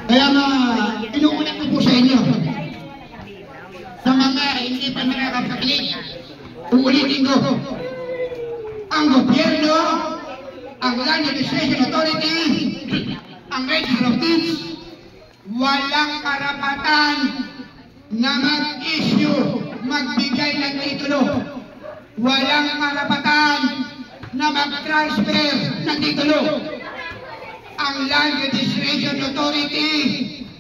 Kaya nga, inuulit ko po sa inyo. Sa mga hindi pa nakakapakinig, uulitin ko. Ang gobyerno, ang Land Administration Authority, ang Register of Deeds, walang karapatan na mag-issue, magbigay ng titulo. Walang karapatan na mag-transfer ng titulo. Ang Land Registration Authority,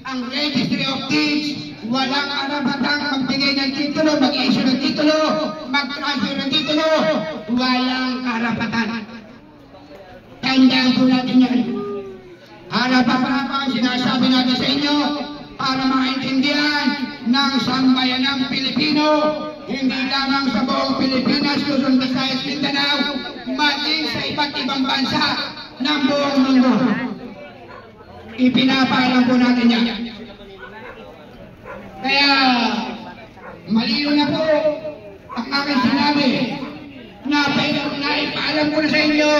ang Registry of Deeds, walang karapatan magbigay ng titulo, mag-issue ng titulo, mag-transfer ng titulo. Walang karapatan. Tandaan po natin yan. Harap-harap ang sinasabi natin sa inyo para maintindihan ng sambayanang Pilipino, hindi lamang sa buong Pilipinas, Luzon, Visayas, Mindanao, maging sa iba't ibang bansa ng buong mundo. Ipinapaalam po natin yan. Kaya, malino na po ang aking sinabi na ipaalam ko na sa inyo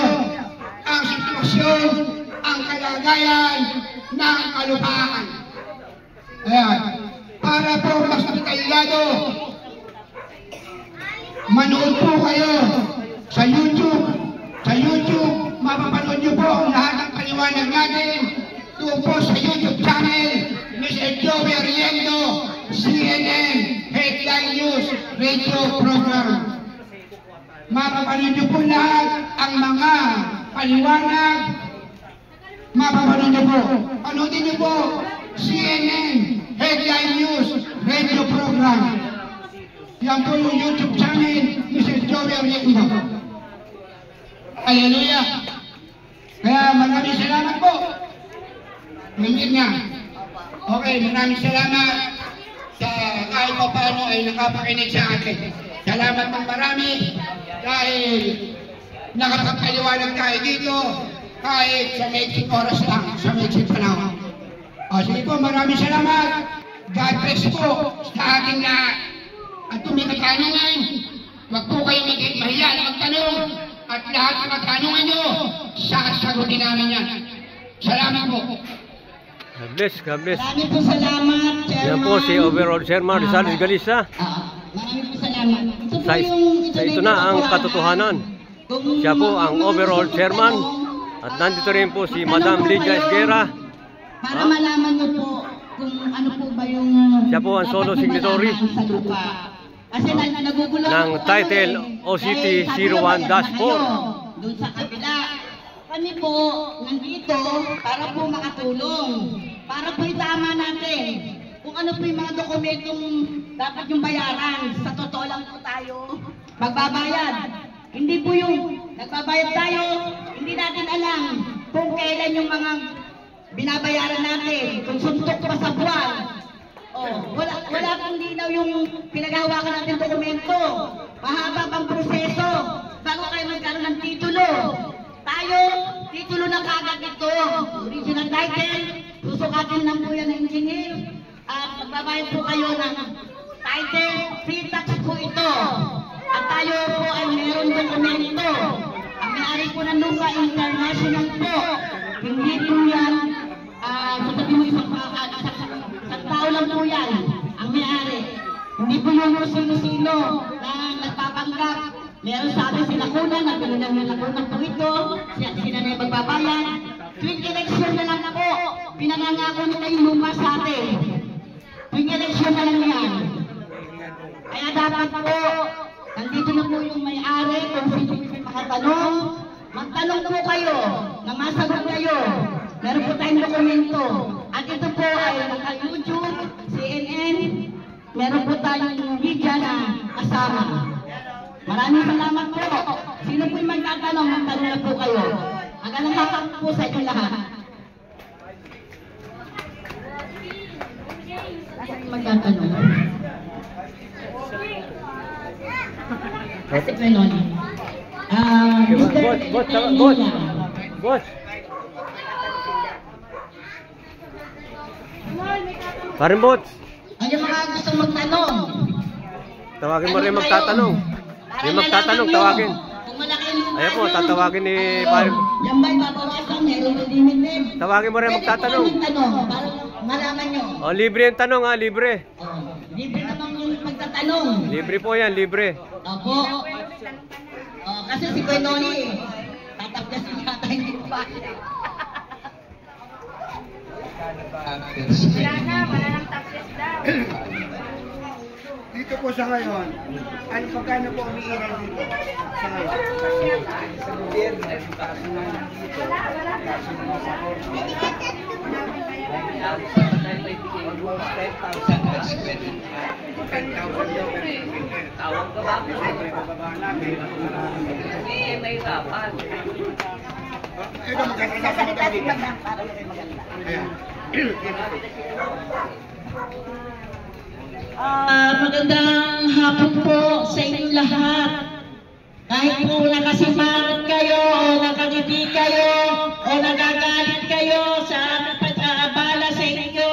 ang sitwasyon, ang kalagayan ng kalupaan. Ayan. Para po mas detalyado, manood po kayo sa YouTube. Sa YouTube, mapapanood nyo po ang lahat ng paliwanag natin. Doon po sa YouTube channel, Mr. Joey Arriendo, CNN, Headline News, Radio Program. Mapapanood nyo po lahat ang mga paliwanag. Mapapanood nyo po. Panoodin nyo po CNN, Headline News, Radio Program. Yan po yung YouTube channel, Mr. Joey Arriendo. Hallelujah! Kaya maraming salamat po. Minit nga. Okay, maraming salamat sa kahit pa paano ay nakapakinig sa akin. Salamat ng marami dahil nakapagpaliwanag tayo dito kahit sa maiksing oras lang, sa maiksing panahon. O sige po, maraming salamat. God bless po sa ating lahat. At kung may katanungan, huwag po kayo mahiya na magtanong. At lahat ng katanungan nyo, sasagutin namin yan. Salamat po. God bless, God bless. Maraming po salamat, Chairman. Yan po si Overall Chairman Rizales Galisa. Maraming po salamat. Ito na ang katotohanan. Siya po ang Overall Chairman. At nandito rin po si Madam Lydia Esguera. Para malaman nyo po kung ano po ba yung... Siya po ang solo signatory Kasi nagugulo ng title OCT 01-4. Doon sa kabila. Kami po nandito para po makatulong. Para po itama natin kung ano po yung mga dokumentong dapat yung bayaran. Sa totoo lang po tayo magbabayad. Hindi po yung nagbabayad tayo, hindi natin alam kung kailan yung mga binabayaran natin. Kung suntok pa sa buwan. Wala pang linaw yung pinaghahawakan natin dokumento. Mahaba pang proseso bago kayo magkaroon ng titulo. Tayo, titulo na kagad ito. Original title, susukatin lang po yan ng engineer. At magbabayad po kayo ng title, free tax po ito. At tayo po ay meron dokumento. Ang may-ari po ng lupa international po. Hindi po yan, sabi mo isang tao lang po yan, ang may-ari. Hindi po yung sino-sino na nagpapanggap. Meron sabi sila kuna, nagpinunan na kunang po ito, sila na yung magbabayan. Tuwing eleksyon na lang po, pinangangako nila yung lupa sa atin. Tuwing eleksyon na lang yan. Kaya dapat po, nandito na po yung may-ari, kung sino yung makatanong, magtanong po kayo, na masagot kayo. Meron po tayong dokumento. At ito po ay naka-YouTube, CNN, meron po tayong media na kasama. Maraming salamat po. Sino po yung magtatanong, magtanong na po kayo. Hanggang nakakap po sa inyo lahat. Saan yung magtatanong? Kasi Penon. Boss. Paring Bots. Ang yung mga gusto magtanong. Tawagin mo rin magtatanong. Yung magtatanong, tawagin. Kung Yung malaki lupa Ayan po, nyo. tatawagin ni Oo. Paring. Yan ba'y babawasan? Meron limited. Tawagin mo rin Pwede magtatanong. po kayong tanong para malaman nyo. O, libre yung tanong ha, libre. Libre naman yung magtatanong. Libre po yan, libre. Opo. Kasi si Kuya Noli, tatapgasin yata hindi pa. Dito po sa ngayon, ano pagkano po umiiral dito? Sa ngayon? Sa gobyerno, taas naman dito. Taas naman sa korte. 10,000 daw. Tawag ka ba? Siyempre, bababa namin. Hindi, may hirapan. Ito, magkakasalita dito. Ayan. Magandang hapon po sa inyong lahat. Kahit po nakasimangot kayo o nakangiti kayo o nagagalit kayo sa aming pag-aabala sa inyo,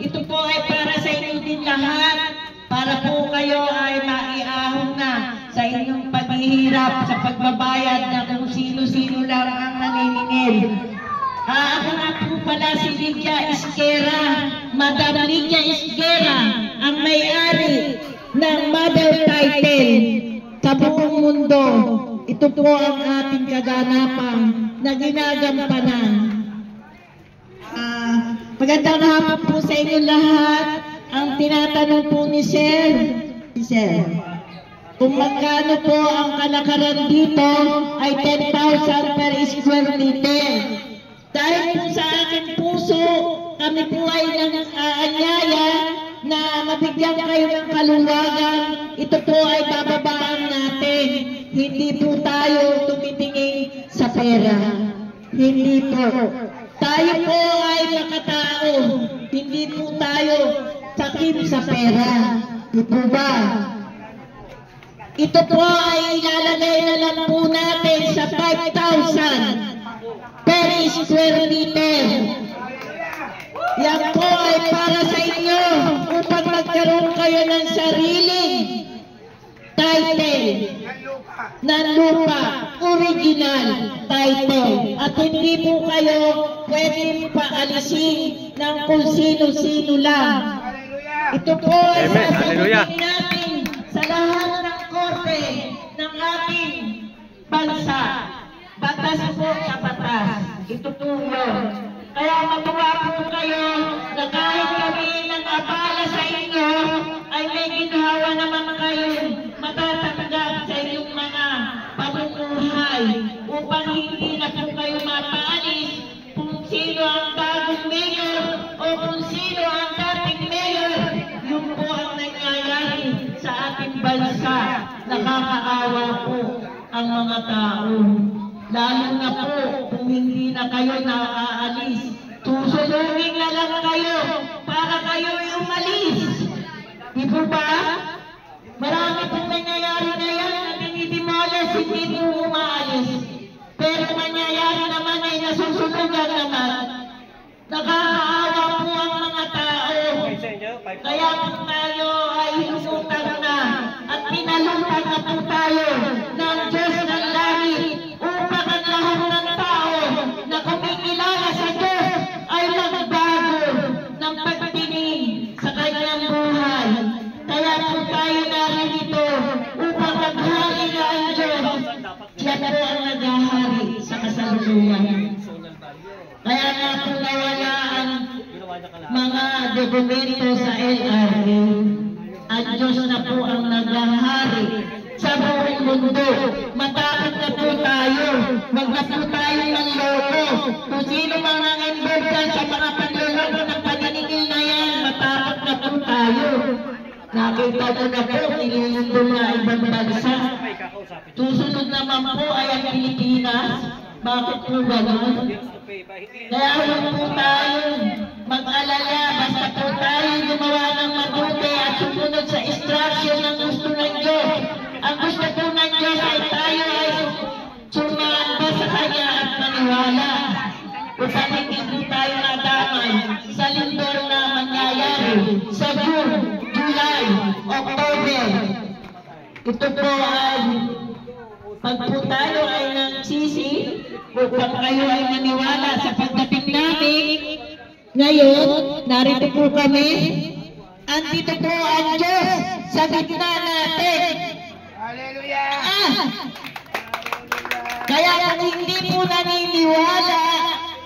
ito po ay para sa inyo din lahat. Para po kayo ay maiahon na sa inyong paghihirap sa pagbabayad na kung sino-sino lang ang naniningil. Ako nga po pala si Lydia Esguera, Madam Lydia Esguera, ang may-ari ng Mother Title sa buong mundo. Ito po ang ating kaganapan na ginagampanan. Magandang hapon po sa inyo lahat. Ang tinatanong po ni Sir, kung magkano po ang kalakaran dito ay 10,000 per square meter. Dahil po sa aking puso, kami po ay nang-aanyaya na mabigyan kayo ng kaluwagan. Ito po ay bababaan natin. Hindi po tayo tumitingin sa pera. Hindi po. Tayo po ay makatao. Hindi po tayo sakim sa pera. Di po ba? Ito po ay ilalagay na lang po natin sa 5,000 per square meter. Yan po ay para sa inyo upang magkaroon kayo ng sariling title na lupa, original title. At hindi po kayo pwede paalisin ng kung sino-sino lang. Ito po ay sasagutin natin sa lahat ng korte ng ating bansa. Batas po sa batas. Ito po yun. Kaya matuwa po kayo na kahit kami nag-abala sa inyo, ay may ginhawa naman kayo matatanggap sa inyong mga pamumuhay upang hindi na po kayo mapaalis kung sino ang bagong mayor o kung sino ang dating mayor. Yun po ang nangyayari sa ating bansa. Nakakaawa po ang mga tao. Lalo na po kung hindi na kayo naaalis. Susunugin na lang kayo para kayo umalis. Di po ba? Marami pong nangyayari na yan na dinidimoles, hindi po umaalis. Pero mangyayari naman ay nasusunugan naman. Nakakaawa po ang mga tao. Kaya po tayo ay hinusutang na at pinalutang na po tayo ng Diyos ng langit upang ang lahat ng tao na kumikilala sa Diyos ay magbago ng pagtingin sa kanyang buhay. Kaya po tayo narito upang maghari na ang Diyos. Siya na po ang naghahari sa kasalukuyan. Kaya nga po nawala ang mga dokumento sa LRA. Ang Diyos na po ang naghahari sa buong mundo. Matakot na po tayo. Huwag na po tayo ng loko. Kung sino mga involved dyan sa mga panloloko ng paninigil na yan, matakot na po tayo. Nakita ko na po, nililito na ibang bansa. Susunod naman po ay ang Pilipinas. Bakit po gano'n? Kaya huwag po tayo mag-alala. Basta po tayo gumawa ng mabuti at sumunod sa instruction ng gusto ng Diyos. Ang gusto po ng Diyos ay tayo ay sumamba sa Kanya at maniwala. Upang hindi tayo nadamay sa lindol na mangyayari sa June, July, October. Ito po ay pag po tayo nagsisi upang kayo ay maniwala sa pagdating namin. Ngayon, narito po kami. Andito po ang Diyos sa gitna natin. Hallelujah! Kaya kung hindi po naniniwala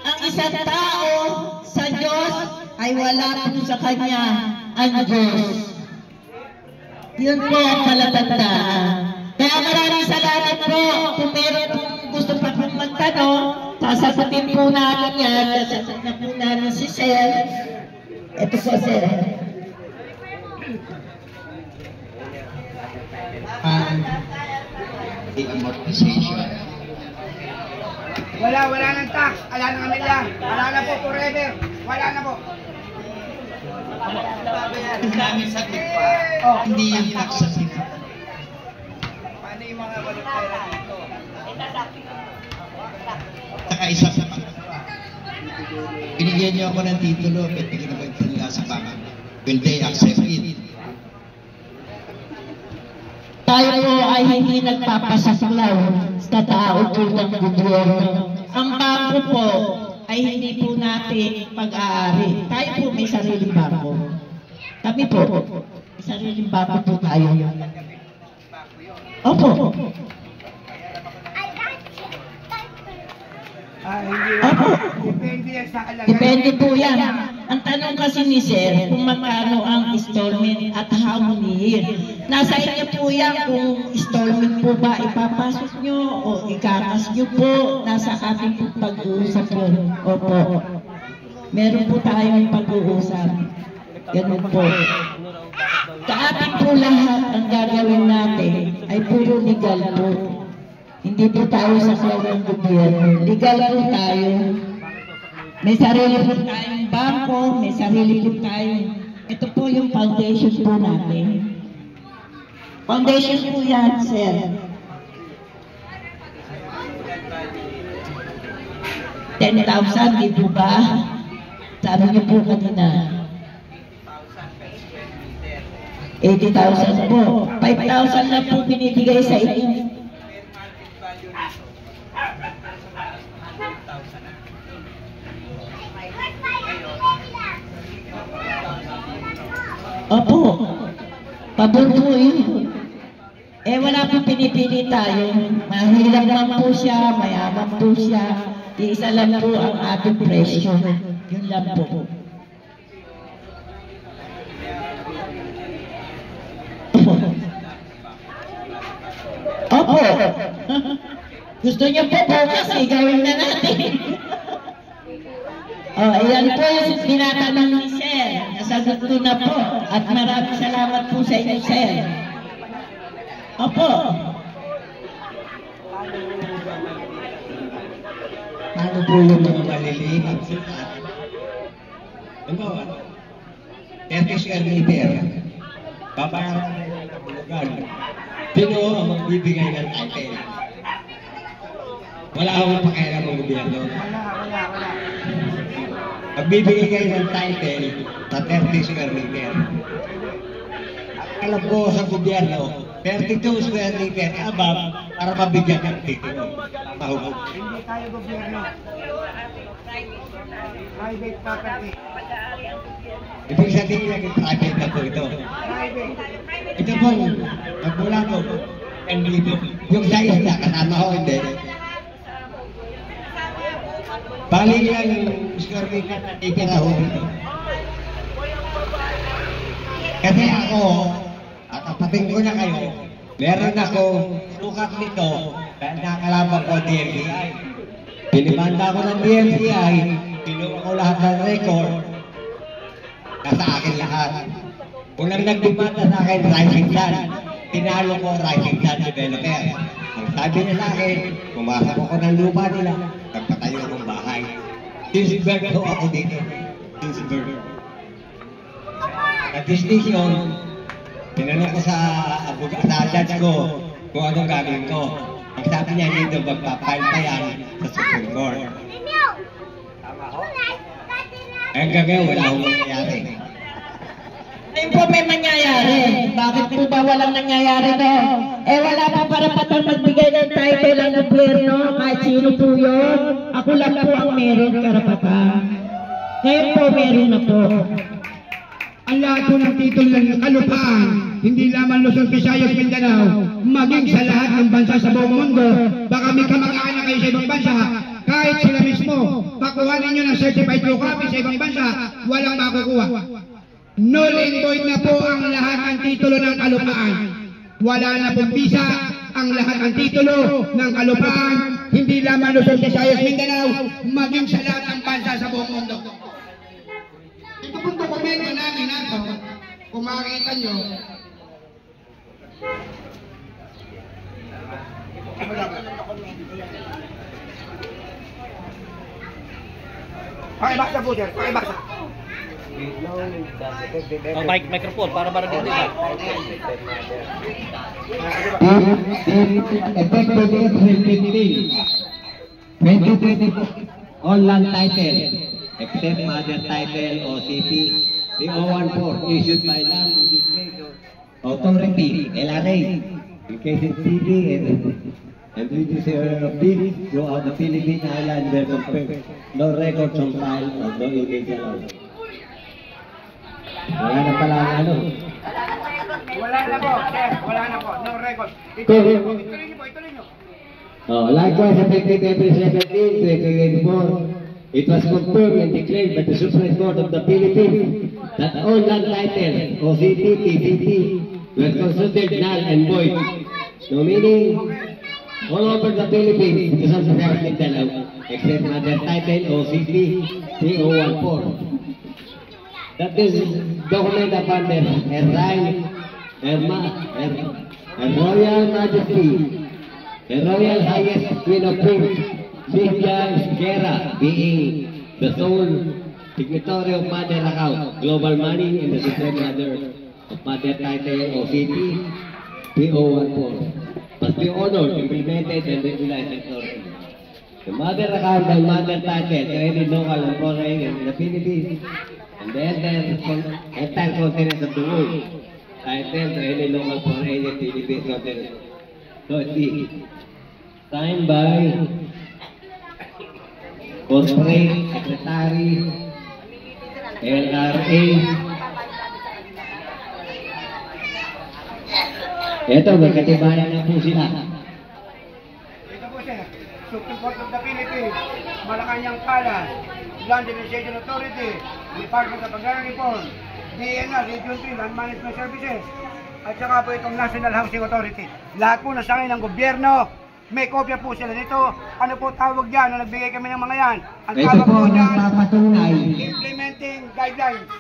ang isang tao sa Diyos, ay wala po sa Kanya ang Diyos. Yun po ang palatandaan. Kaya maraming salamat po. Kung meron pong gusto pa pong magtanong, sasagutin po namin yan. Sasagutin na po namin si Sir. Ito po, Sir. The amortization. Wala nang tax. Wala nang amila. Wala na po forever. Wala na po. Namin sa pa, hindi yung tax sa sila. Paano yung mga volunteer dito? Saka isa sa binigyan niyo ako ng titulo, pwede ko na magtanila sa baka. Will they accept it? Tayo po ay hindi nagpapasaklaw sa tao po ng gobyerno. Ang bangko po ay hindi po natin pag-aari. Tayo po may sariling bangko. Kami po, may sariling bangko po tayo. Opo. Hindi. Opo. Depende yan sa alaga. Depende po yan. Ang tanong kasi ni Sir, kung magkano ang installment at how many years. Nasa inyo po yan kung installment po ba ipapasok nyo o ikakas nyo po. Nasa ating po pag-uusap po. Opo. Meron po tayong pag-uusap. Ganun po. Sa ating po lahat ang gagawin natin ay puro legal po. Hindi po tayo sa klaw ng gobyerno. Legal po tayo. May sarili po tayong bangko, may sarili po tayong... Ito po yung foundation po natin. Foundation po yan, Sir. 10,000, di po ba? Sabi niyo po kanina. 80,000 po. 5,000 lang po binibigay sa inyo. Opo, pabor po yun. Eh wala po pinipili tayo. Mahirap lang po siya, mayaman po siya. Iisa lang po ang ating presyo. Yun lang po. Opo. Gusto niyo po bukas, gawin na natin. Ayan po yung tinatanong ni Sir. Nasagot ko na po. At maraming salamat po sa inyo, Sir. Opo. Paano po yung Mga maliliit ang sikat. Ano? 30 square meter. Babayaran na yung kabulugan. Sino ang magbibigay ng title? Wala akong pakialam ng gobyerno. Wala. Magbibigay kayo ng title sa 30 square meter. Alam ko sa gobyerno, 32 square meter above para mabigyan ng titulo. Mahugot. Hindi tayo gobyerno. Private property. Ibig sabihin naging private na po ito. Private. Ito po, magmula po, and dito. Yung sa isla, kasama ko hindi. Bali yan yung square meter na titira ho dito. Kasi ako, at apating ko na kayo, meron ako sukat nito dahil nakalaban ko DMCI. Pinimanda ko ng DMCI, pinuha ko lahat ng record, nasa akin lahat. Unang nagdimanda sa akin, Rising Sun. Tinalo ko Rising Sun developer. Ang sabi niya sa akin, pumasok ako ng lupa nila, nagpatayo akong bahay. Dinsburg ko ako dito. Dinsburg. Nag-decision, tinanong ko sa judge ko kung anong gagawin ko. Ang sabi niya, hindi daw magpapile pa yan sa Supreme Court. Hanggang ngayon, wala akong mangyayari. Tingin po may mangyayari. Bakit po ba walang nangyayari no? Eh wala pa karapatan magbigay ng title ang gobyerno, kahit sino po yun. Ako lang po ang meron karapatan. Ngayon po meron na po. Ang lahat po ng titulo ng kalupaan, hindi lamang Luzon, Visayas, Mindanao, maging sa lahat ng bansa sa buong mundo, baka may kamag-anak kayo sa ibang bansa, kahit sila mismo, pakuha ninyo ng certified true copy sa ibang bansa, walang makukuha. Null and void na po ang lahat ng titulo ng kalupaan. Wala na pong visa ang lahat ng titulo ng kalupaan, hindi lamang Luzon, Visayas, Mindanao, maging sa lahat ng bansa sa buong mundo. Ito pong dokumento namin nato, kung makikita nyo, pakibaksa po sir, pakibaksa. Microphone para din dito. Effective April 15, 2024, all land title, except mother title o CP, the 014 issued by Land Legislature Authority, LRA, in case of CP and judiciary of deeds throughout the Philippine Island were confirmed. No records on file of no illegal law. Wala na pala ang ano. Wala na po, sir, wala na po, no record. Ituloy nyo po, ituloy nyo. Likewise, effective April 17, 2024, it was confirmed and declared by the Supreme Court of the Philippines that all land titles, OCT, TCT, were considered null and void. No meaning, all over the Philippines, Luzon, Visayas, Mindanao, except mother title, OCT, P014. That is document upon their right, Her Royal Majesty, the Royal Highest Queen of Kings, Cynthia Guerra, being the sole signatory of Mother Account, Global Money, and the Supreme Mother of Mother Title, OCT, P014, must be honored, implemented, and regulated authority. The Mother Account and Mother Title, created local and foreign in the Philippines, and the entire continent of the world, title to any local foreign in the Philippines continent. So it's signed by Corporate Secretary, LRA. Ito, magkatibayan na po sila. Ito po sir, Supreme Court of the Philippines, Malacanang Palace, Land Legislation Authority, Department of Agrarian Reform, DNR, Region 3, Land Management Services, at saka po itong National Housing Authority. Lahat po nasangay ng gobyerno, may kopya po sila nito. Ano po tawag dyan na nagbigay kami ng mga yan? Ang Ito tawag po po ang dyan, papatunay. Implementing Guidelines.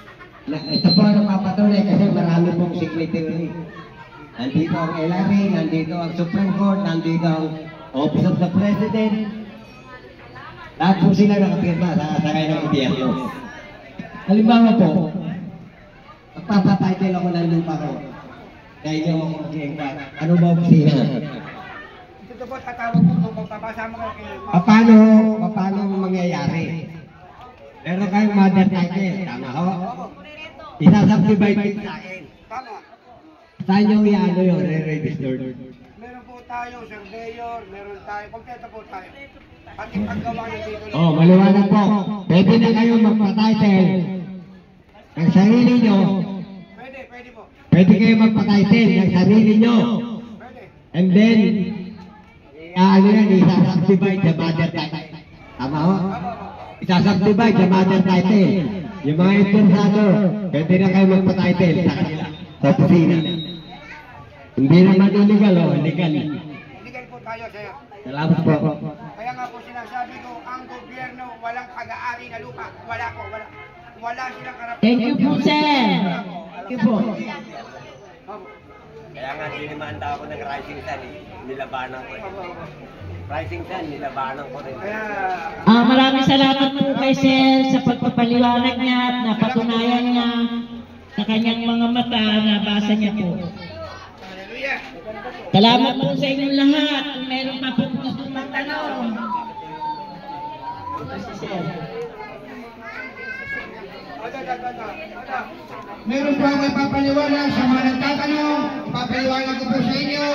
Ito po ang papatunay kasi marami pong signatory. Nandito ang LRA, nandito ang Supreme Court, nandito ang Office of the President. Lahat po sila nakapirma sa sakay ng gobyerno. Halimbawa po, magpapatitle ako ng lupa ko. Dahil yung ako mag-iengkat. Ano ba ang sina? Ito po tatawag po kung pagpapasama ko kay Paano mangyayari? Meron kayong mother title, tama ho? Isasubdivide din sa akin. Tama. Saan yung iano yun, re-registered? Meron po tayo surveyor, meron tayo, kompleto po tayo. Pati paggawa ng titulo. Oh, maliwanag po. Pwede na kayo magpa-title ng sarili nyo. Pwede po. Pwede kayo magpa-title ng sarili nyo. Pwede. And then, ano yan, isasubdivide the mother title. Tama ho? Isasubdivide the mother title. Yung mga interesado, pwede na kayo magpa-title sa kanila, sa opisina. Hindi naman illegal o, legal. Legal po tayo, sir. Salamat po. Kaya nga po sinasabi ko, ang gobyerno walang pag-aari na lupa. Wala po, wala. Wala silang karapatan. Thank you po, sir. Thank you po. Kaya nga sinimanda ako ng Rising Sun, nilabanan ko. Rising Sun, nilabanan ko rin. Kaya, Maraming salamat po kay sir sa pagpapaliwanag niya at napatunayan niya sa kanyang mga mata na basa niya po. hallelujah. Salamat po sa inyong lahat. Kung meron pa po gusto magtanong. Si sir. Meron po ako ipapaliwanag sa mga nagtatanong, ipapaliwanag ko po sa inyo,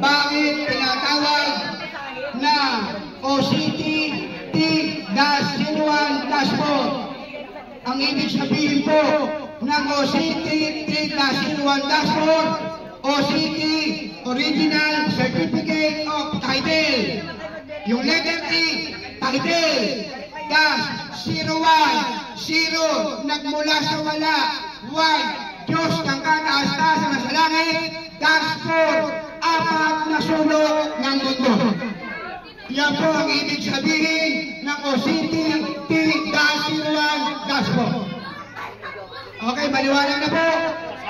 bakit tinatawag na OCT T-01-4. Ang ibig sabihin po ng OCT T-01-4, OCT, Original Certificate of Title. Yung letter T, title, -01, nagmula sa wala, 1, Diyos ng kataas-taasan na sa langit, -4, apat na sulok ng mundo. Yan po ang ibig sabihin ng OCT T-01-4. Okay, maliwanag na po.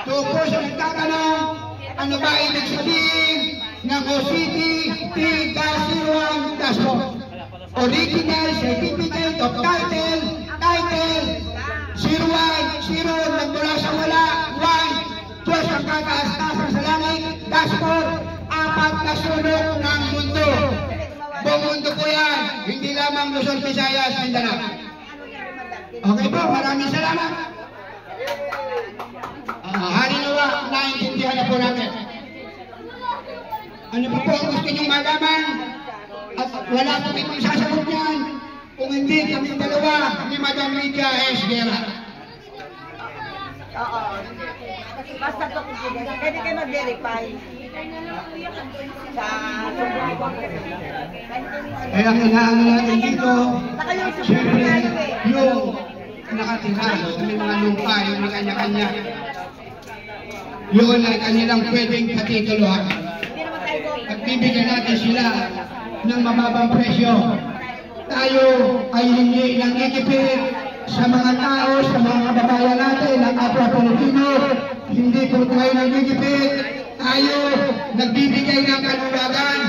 Tupo sa nagtatanong, ano ba ibig sabihin ng OCT T-01-4? Original Certificate of Title, 01, nagmula sa wala, 1, Diyos ang kataas-taasan sa langit, -4, apat na sulok ng mundo. Buong mundo po yan, hindi lamang Luzon, Visayas, Mindanao. Okay po, maraming salamat. Hari nawa, naiintindihan na po natin. Ano pa po ang gusto niyong malaman? At wala po itong sasagot niyan kung hindi kami dalawa ni Madam Lydia S. Guerra. Oo. Basta to, pwede kayo mag-verify sa Kaya ang inaano natin dito, siyempre yung nakatira, may mga lupa, yung mga kanya-kanya, yun ay kanilang pwedeng patituluhan. At bibigyan natin sila ng mababang presyo. Tayo ay hindi nangikipit sa mga tao, sa mga kababayan natin, ang kapwa Pilipino. Hindi po tayo nangikipit. Tayo nagbibigay ng kaluwagan,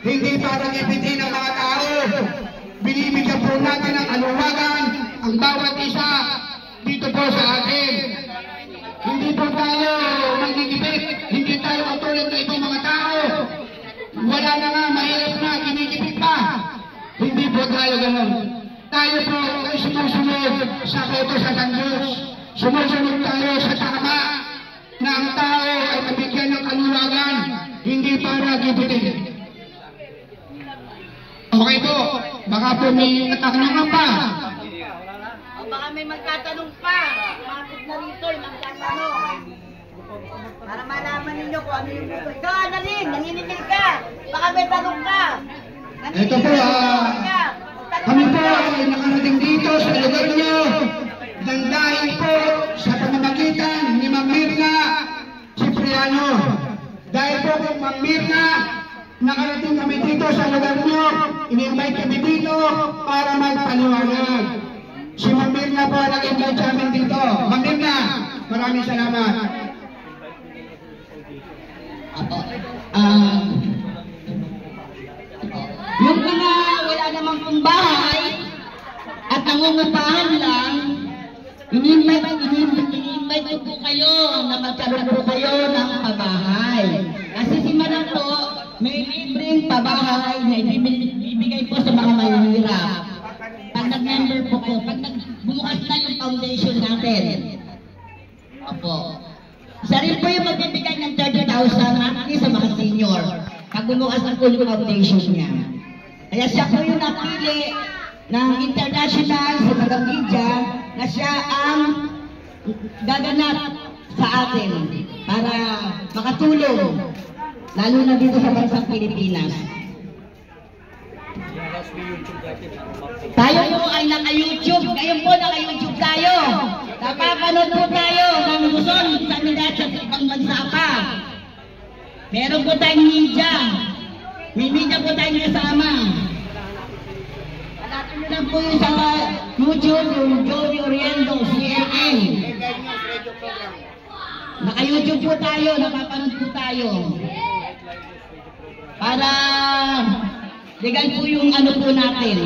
hindi para kipitin ng mga tao. Binibigyan po natin ng kaluwagan ang bawat isa dito po sa atin. Hindi po tayo nangikipit, hindi tayo katulad ng ibang mga tao. Wala na nga, mahirap na, kinikipit pa. Hindi po tayo gano'n. Tayo po ay sumusunod sa kautusan ng Diyos. Sumusunod tayo sa tama na ang tao ay mabigyan ng kaluwagan, hindi para gipitin. Okay po, baka po may katanungan pa. O baka may magtatanong pa. Bakit na rito yung magtatanong? Para malaman ninyo kung ano yung gusto. Ikaw, Annalyn, nanginigil ka. Baka may tanong ka. Ito po, kami po ay nakarating dito sa lugar nyo nang dahil po sa pamamagitan ni Ma'am Mirna Cipriano. Dahil po kung Ma'am Mirna, nakarating kami dito sa lugar nyo, in-invite kami dito para magpaliwanag. Si Ma'am Mirna po nag-invite sa amin dito. Ma'am Mirna, maraming salamat. Yung mga wala namang pong bahay at nangungupahan lang, in-invite ko po kayo na magkaroon po kayo ng pabahay. Kasi si Madam po, may libreng pabahay na ibibigay po sa mga mahihirap. Pag nag-member po ko, pag bumukas na yung foundation natin. Opo. Isa rin po yung magbibigay ng 30,000 monthly sa mga senior. Pag bumukas na po yung foundation niya. Kaya siya po yung napili ng international sa Madam Lydia na siya ang gaganap sa atin para makatulong, lalo na dito sa bansang Pilipinas. Tayo po ay naka-YouTube, ngayon po naka-YouTube tayo. Napapanood po tayo ng Luzon, sa Mindanao at ibang bansa pa. Meron po tayong media. May media po tayong kasama. Hanapin nyo lang po yung sa YouTube, yung Joey Oriendo, CNN. Naka-YouTube po tayo, napapanood po tayo. Para legal po yung ano po natin.